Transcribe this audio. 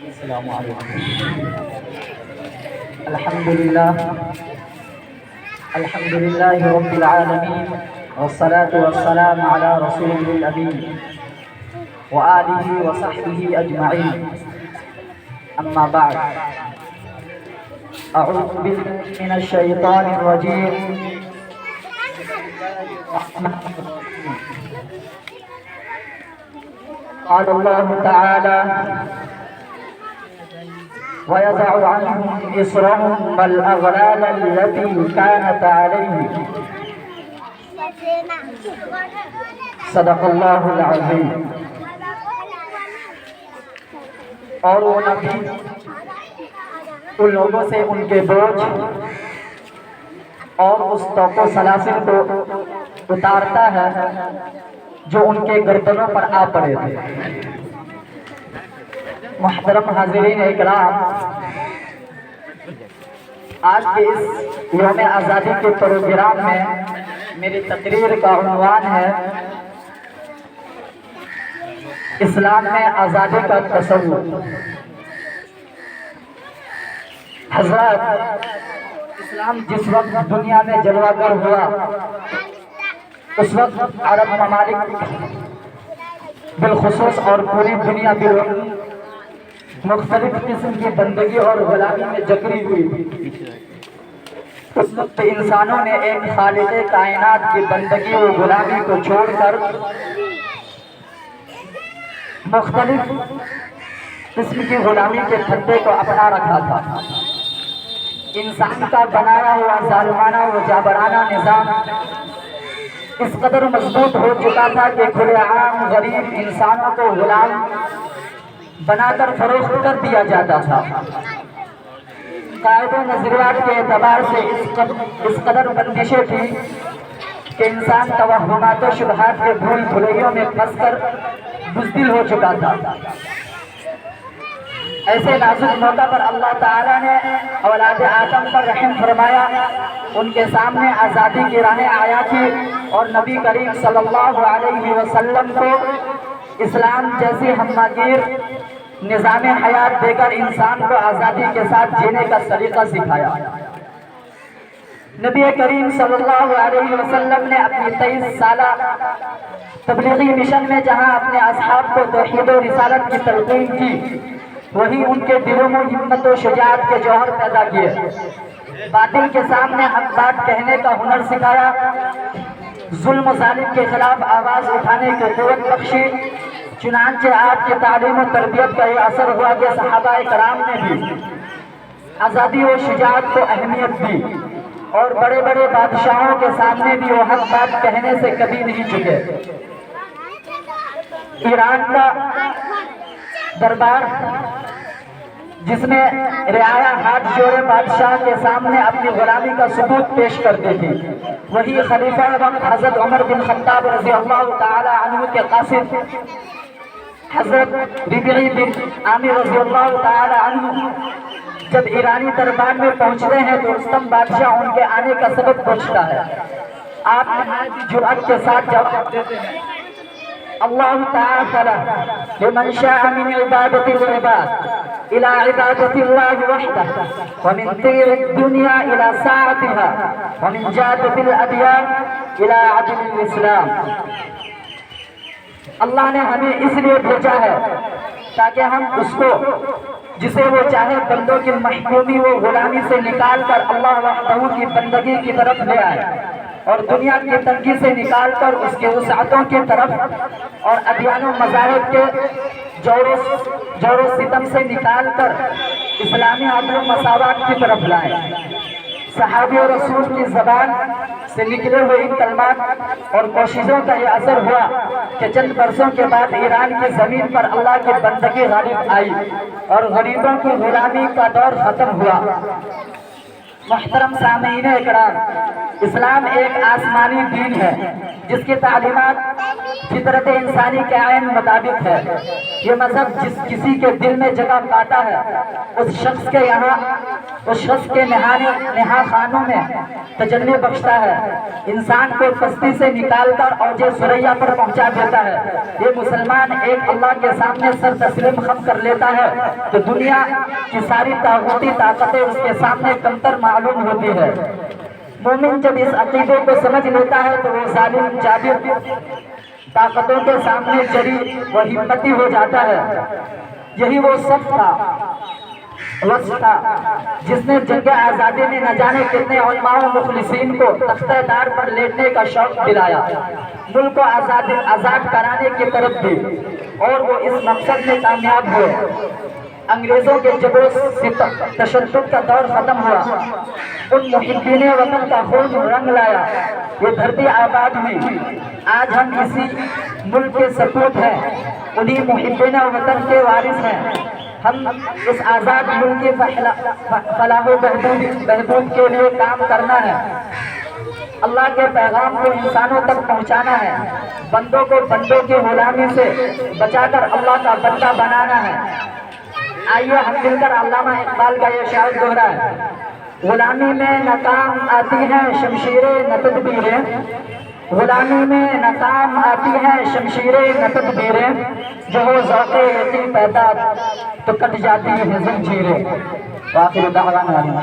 السلام علیکم. الحمدللہ رب العالمین والصلاة والسلام على رسول الامین وآلہ وصحبہ اجمعین. اما بعد، اعوذ باللہ من الشیطان الرجیم. قال اللہ تعالی: وَيَضَعُ عَنْهُمْ إِصْرَهُمْ وَالْأَغْلَالَ الَّتِي كَانَتْ عَلَيْهِمْ. صدق اللہ العظیم. اور وہ نبی ان لوگوں سے ان کے بوجھ اور اس توق و سلاسل کو اتارتا ہے جو ان کے گردنوں پر آ پڑے تھے. محترم حاضرین اکرام، آج کے اس یوم آزادی کے پروگرام میں میری تقریر کا عنوان ہے اسلام میں آزادی کا تصور. حضرات، اسلام جس وقت دنیا میں جلوہ گر ہوا اس وقت عرب ممالک بالخصوص اور پوری دنیا بھی مختلف قسم کی بندگی اور غلامی میں جکڑی ہوئی تھی. اس وقت انسانوں نے ایک خالق کائنات کی بندگی و غلامی کو چھوڑ کر مختلف قسم کی غلامی کے پھندے کو اپنا رکھا تھا. انسان کا بنایا ہوا ظالمانہ و جابرانہ نظام اس قدر مضبوط ہو چکا تھا کہ کھلے عام غریب انسانوں کو غلام بنا کر فروخت کر دیا جاتا تھا. قاعدے و نظریات کے اعتبار سے اس قدر بندشیں تھیں کہ انسان توہمات و شبہات کے بھول بھلیوں میں پھنس کر بزدل ہو چکا تھا. ایسے نازک موقع پر اللہ تعالیٰ نے اولاد آدم پر رحم فرمایا، ان کے سامنے آزادی کی راہیں آیا تھی اور نبی کریم صلی اللہ علیہ وسلم کو اسلام جیسی ہمگیر نظام حیات دے کر انسان کو آزادی کے ساتھ جینے کا طریقہ سکھایا. نبی کریم صلی اللہ علیہ وسلم نے اپنی 23 سالہ تبلیغی مشن میں جہاں اپنے اصحاب کو توحید و رسالت کی تلقین کی، وہی ان کے دلوں میں ہمت و شجاعت کے جوہر پیدا کیے. باطل کے سامنے حق بات کہنے کا ہنر سکھایا، ظلم و ظالم کے خلاف آواز اٹھانے کی قوت بخشی. چنانچہ آپ کی تعلیم و تربیت کا یہ اثر ہوا کہ صحابہ کرام نے بھی آزادی و شجاعت کو اہمیت دی اور بڑے بڑے بادشاہوں کے سامنے بھی وہ حق بات کہنے سے کبھی نہیں جھکے. ایران کا دربار جس میں رعایا ہاتھ جوڑے بادشاہ کے سامنے اپنی غلامی کا ثبوت پیش کرتے تھے، وہی خلیفہ وقت حضرت عمر بن خطاب رضی اللہ تعالی عنہ کے قاصد حضرت ربیعی بن عامر رضی اللہ تعالی عنہ جب ایرانی دربار میں پہنچتے ہیں تو رستم بادشاہ ان کے آنے کا سبب پوچھتا ہے. آپ نہایت جرأت کے ساتھ جواب دیتے ہیں: اللہ تعالی لمن شاء من عبادت العباد الى عبادت اللہ وحدہ ومن طیر الدنیا الى ساعتها ومن جادت الادیان الى عدل الاسلام. اللہ نے ہمیں اس لیے بھیجا ہے تاکہ ہم اس کو جسے وہ چاہے بندوں کی محکومی و غلامی سے نکال کر اللہ وحدہ کی بندگی کی طرف لے آئے اور دنیا کی تنگی سے نکال کر اس کے وسعتوں کی طرف اور ادیان و مذاہب کے جور و ستم سے نکال کر اسلامی عدل و مساوات کی طرف لائے. صحابی و رسول کی زبان سے نکلے ہوئے ان کلمات اور کوششوں کا یہ اثر ہوا کہ چند برسوں کے بعد ایران کی زمین پر اللہ کی بندگی غالب آئی اور غریبوں کی غلامی کا دور ختم ہوا. محترم سامعین اکرام، اسلام ایک آسمانی دین ہے جس کی تعلیمات فطرت انسانی کے عین مطابق ہے. یہ مذہب جس کسی کے دل میں جگہ پاتا ہے اس شخص کے یہاں اس شخص کے نہا خانوں میں تجلی بخشتا ہے، انسان کو پستی سے نکال کر اوج ثریا پر پہنچا دیتا ہے۔ یہ مسلمان ایک اللہ کے سامنے سر تسلیم خم کر لیتا ہے تو دنیا کی ساری طاغوتی طاقتیں اس کے سامنے کمتر معلوم ہوتی ہے۔ مومن جب اس عقیدے کو سمجھ لیتا ہے تو وہ ظالم جابر طاقتوں کے سامنے جری و ہمتی ہو جاتا ہے۔ یہی وہ صف تھا، وقت تھا جس نے جنگ آزادی میں نہ جانے کتنے علماء و مخلصین کو تختہ دار پر لیٹنے کا شوق دلایا، ملک کو آزاد کرانے کی طرف دی، اور وہ اس مقصد میں کامیاب ہوئے۔ انگریزوں کے جبر و تشدد کا دور ختم ہوا، ان محبین وطن کا خون رنگ لایا، یہ دھرتی آباد ہوئی۔ آج ہم اسی ملک کے سپوت ہیں، انہی محبین وطن کے وارث ہیں۔ ہم اس آزاد ملک کی فلاح و بہبود کے لیے کام کرنا ہے، اللہ کے پیغام کو انسانوں تک پہنچانا ہے، بندوں کو بندوں کی غلامی سے بچا کر اللہ کا بندہ بنانا ہے۔ آئیے ہم مل کر علامہ اقبال کا یہ شعر دہرائیں۔ غلامی میں ناکام آتی ہیں شمشیریں نہ تدبیریں، غلامی میں ناکام آتی ہیں شمشیریں نہ تدبیریں، جو ہو ذوق یقین پیدا تو کٹ جاتی ہیں زنجیریں۔ وآخر دعوانا